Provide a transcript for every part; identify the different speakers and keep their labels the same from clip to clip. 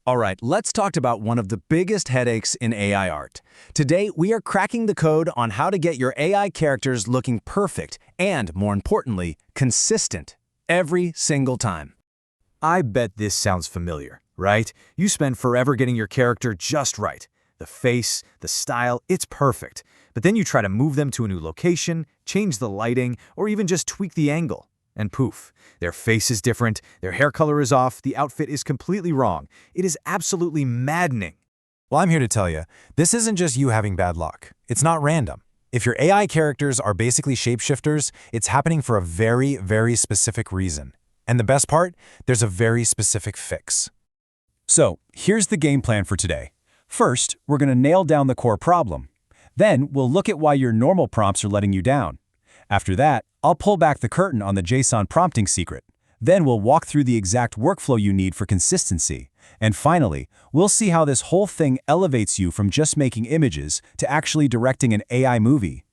Speaker 1: All right, let's talk about one of the biggest headaches in AI art. Today, we are cracking the code on how to get your AI characters looking perfect and, more importantly, consistent every single time.
Speaker 2: I bet this sounds familiar, right? You spend forever getting your character just right. The face, the style, it's perfect. But then you try to move them to a new location, change the lighting, or even just tweak the angle. And poof, their face is different, their hair color is off, the outfit is completely wrong. It is absolutely maddening.
Speaker 3: Well, I'm here to tell you, this isn't just you having bad luck. It's not random. If your AI characters are basically shapeshifters, it's happening for a very, very specific reason. And the best part, there's a very specific fix.
Speaker 4: So, here's the game plan for today. First, we're going to nail down the core problem. Then, we'll look at why your normal prompts are letting you down. After that, I'll pull back the curtain on the JSON prompting secret. Then we'll walk through the exact workflow you need for consistency. And finally, we'll see how this whole thing elevates you from just making images to actually directing an AI movie.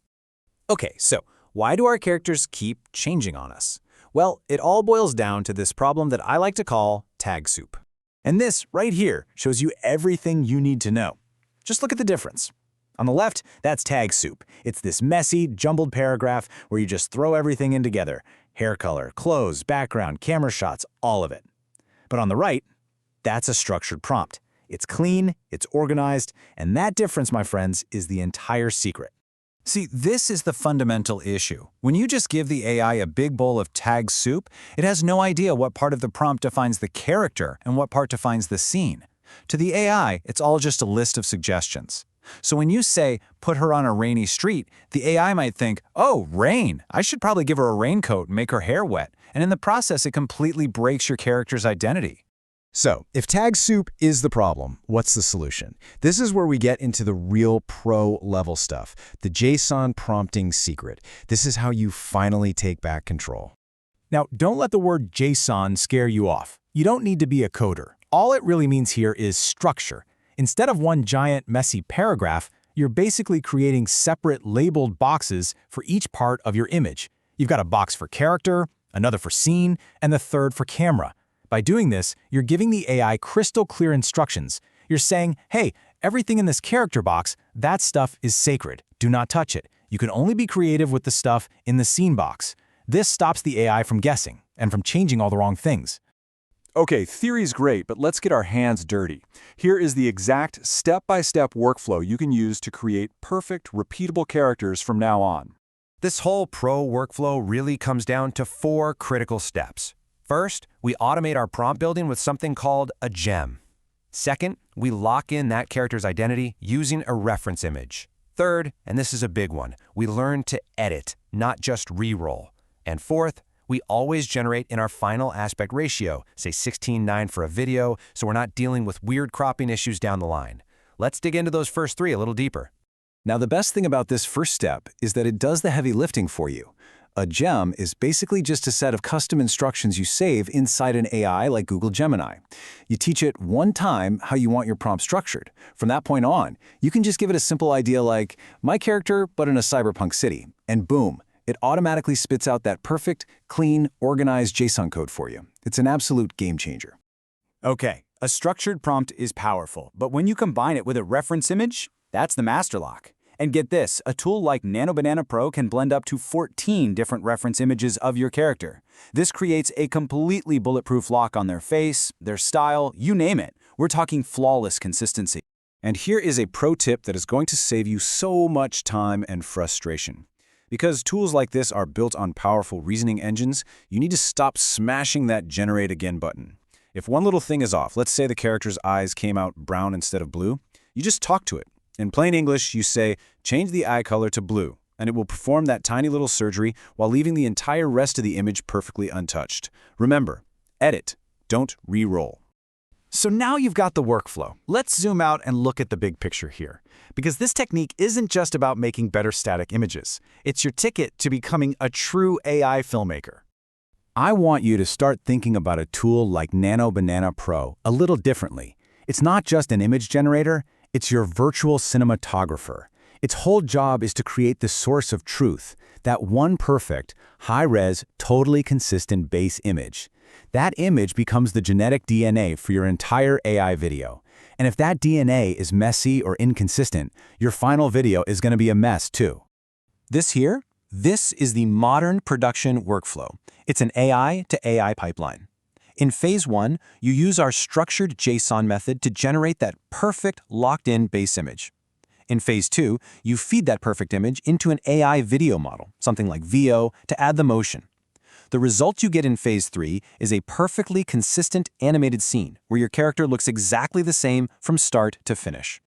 Speaker 1: Okay, so why do our characters keep changing on us? Well, it all boils down to this problem that I like to call tag soup. And this right here shows you everything you need to know. Just look at the difference. On the left, that's tag soup. It's this messy, jumbled paragraph where you just throw everything in together. Hair color, clothes, background, camera shots, all of it. But on the right, that's a structured prompt. It's clean, it's organized, and that difference, my friends, is the entire secret. See, this is the fundamental issue. When you just give the AI a big bowl of tag soup, it has no idea what part of the prompt defines the character and what part defines the scene. To the AI, it's all just a list of suggestions. So when you say, put her on a rainy street, the AI might think, oh, rain. I should probably give her a raincoat and make her hair wet. And in the process, it completely breaks your character's identity.
Speaker 3: So, if tag soup is the problem, what's the solution? This is where we get into the real pro-level stuff, the JSON prompting secret. This is how you finally take back control.
Speaker 4: Now, don't let the word JSON scare you off. You don't need to be a coder. All it really means here is structure. Instead of one giant, messy paragraph, you're basically creating separate labeled boxes for each part of your image. You've got a box for character, another for scene, and the third for camera. By doing this, you're giving the AI crystal clear instructions. You're saying, hey, everything in this character box, that stuff is sacred. Do not touch it. You can only be creative with the stuff in the scene box. This stops the AI from guessing and from changing all the wrong things.
Speaker 5: Okay, theory's great, but let's get our hands dirty. Here is the exact step-by-step workflow you can use to create perfect, repeatable characters from now on.
Speaker 2: This whole pro workflow really comes down to 4 critical steps. First, we automate our prompt building with something called a gem. Second, we lock in that character's identity using a reference image. Third, and this is a big one, we learn to edit, not just re-roll. And fourth, we always generate in our final aspect ratio, say 16:9 for a video, so we're not dealing with weird cropping issues down the line. Let's dig into those first 3 a little deeper.
Speaker 4: Now, the best thing about this first step is that it does the heavy lifting for you. A gem is basically just a set of custom instructions you save inside an AI like Google Gemini. You teach it one time how you want your prompt structured. From that point on, you can just give it a simple idea like, my character, but in a cyberpunk city, and boom, it automatically spits out that perfect, clean, organized JSON code for you. It's an absolute game changer.
Speaker 6: Okay, a structured prompt is powerful, but when you combine it with a reference image, that's the master lock. And get this, a tool like Nano Banana Pro can blend up to 14 different reference images of your character. This creates a completely bulletproof lock on their face, their style, you name it. We're talking flawless consistency.
Speaker 4: And here is a pro tip that is going to save you so much time and frustration. Because tools like this are built on powerful reasoning engines, you need to stop smashing that Generate Again button. If one little thing is off, let's say the character's eyes came out brown instead of blue, you just talk to it. In plain English, you say, change the eye color to blue, and it will perform that tiny little surgery while leaving the entire rest of the image perfectly untouched. Remember, edit, don't re-roll.
Speaker 1: So now you've got the workflow. Let's zoom out and look at the big picture here. Because this technique isn't just about making better static images. It's your ticket to becoming a true AI filmmaker.
Speaker 4: I want you to start thinking about a tool like Nano Banana Pro a little differently. It's not just an image generator, it's your virtual cinematographer. Its whole job is to create the source of truth, that one perfect, high-res, totally consistent base image.
Speaker 6: That image becomes the genetic DNA for your entire AI video. And if that DNA is messy or inconsistent, your final video is going to be a mess too.
Speaker 1: This is the modern production workflow. It's an AI to AI pipeline. In phase 1, you use our structured JSON method to generate that perfect locked-in base image. In phase 2, you feed that perfect image into an AI video model, something like VO, to add the motion. The result you get in phase 3 is a perfectly consistent animated scene where your character looks exactly the same from start to finish.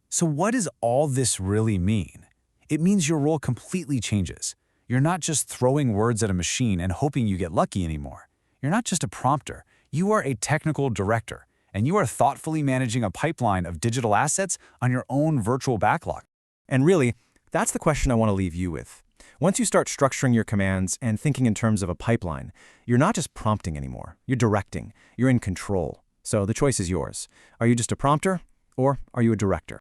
Speaker 4: So what does all this really mean? It means your role completely changes. You're not just throwing words at a machine and hoping you get lucky anymore. You're not just a prompter. You are a technical director, and you are thoughtfully managing a pipeline of digital assets on your own virtual backlog.
Speaker 3: And really, that's the question I want to leave you with. Once you start structuring your commands and thinking in terms of a pipeline, you're not just prompting anymore. You're directing. You're in control. So the choice is yours. Are you just a prompter, or are you a director?